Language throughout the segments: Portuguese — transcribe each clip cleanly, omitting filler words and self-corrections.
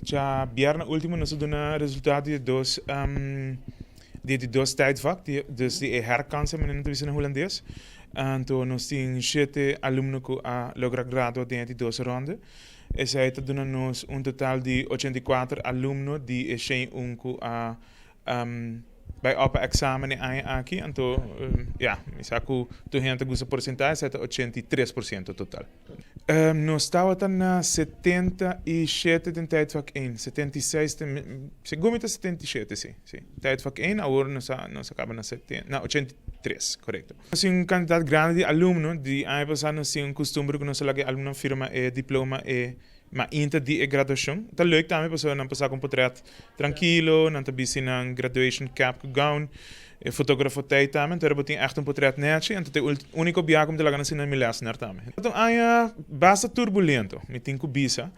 Já viernes último nós damos resultado de dois tijdvak, dus die herkansen met een holandês. Então nós temos 7 alunos que lograr gradua dentro de 2 rondas. Essa aí está dando total de 84 alunos de Scol que bij open examen aqui. Então, ik tu gente gusta porcentagem, é 83% total. Nós estávamos na 77 de tijdvak 1, 76, segundo 77, sim. Tijdvak 1, agora nós acabamos na 83, correto. Nós temos quantidade grande de alunos, de ano passado nós temos costume que nós lagi aluno firma diploma mainta de graduação. Tá leuk também, pessoal, não passar com portret tranquilo, não tá busy na graduation cap gown, fotógrafo tijd também, então eu tenho echt portret netje, então o único biaco que eu tenho na minha lesson também. Então aí bastante turbulento, me tenho kubisa.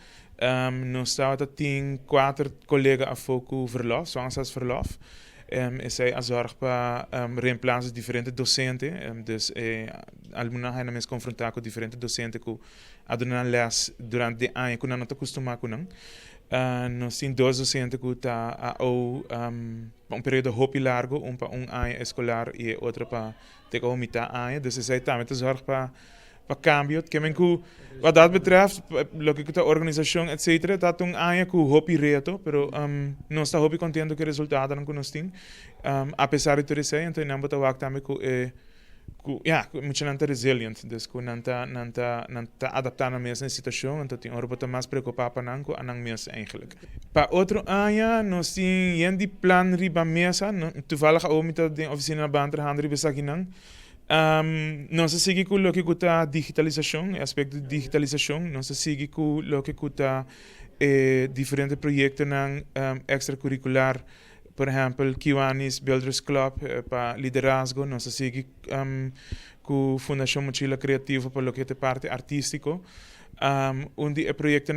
Nós estava tem 4 colegas a foco verlof, zwangerschapsverlof. Zij zorgt para reemplaçar diferentes docentes, dus alumnos gaan mensen confronteren met diferentes docentes que adonan les durante de ano que não está acostumado com não. Nós temos 2 docentes que está período hopi largo, para ano escolar e outro para ter a mitad ano, dus zij também zorgt para cambio, que wat dat betreft, lo que a organização, etc., dat een año que hopi reto, pero não está hopi contento que resultado não conhecem, apesar de tudo isso, então não bota o também que muito não está resilient, dus que não está adaptado à mesma situação, então tem hora bota mais preocupado para não que anang mesmo eigenlijk. Para outro ano, nós temos de plan riba mesa, toevallig ook met de oficina banter hand riba sakinang. Nós seguimos com o que a digitalização, aspecto de digitalização, nós seguimos com o que diferentes projetos extracurricular, por exemplo, Kiwanis Builders Club para liderazgo, nós seguimos com a Fundação Mochila Criativa para o que é parte artístico. Onde o projeto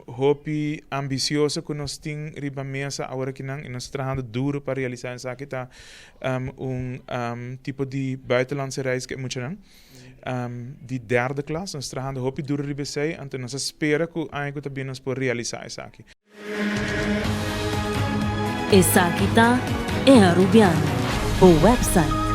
hobby ambicioso que nós temos riba mesa agora que nós estamos trabalhando duro para realizar essa aqui tá tipo de buitenlandse reis que muito não de 3ª classe nós trabalhando hobby duro riba sei então nós espera que ainda também nós por realizar essa aqui. Essa aqui tá Arubiano, o website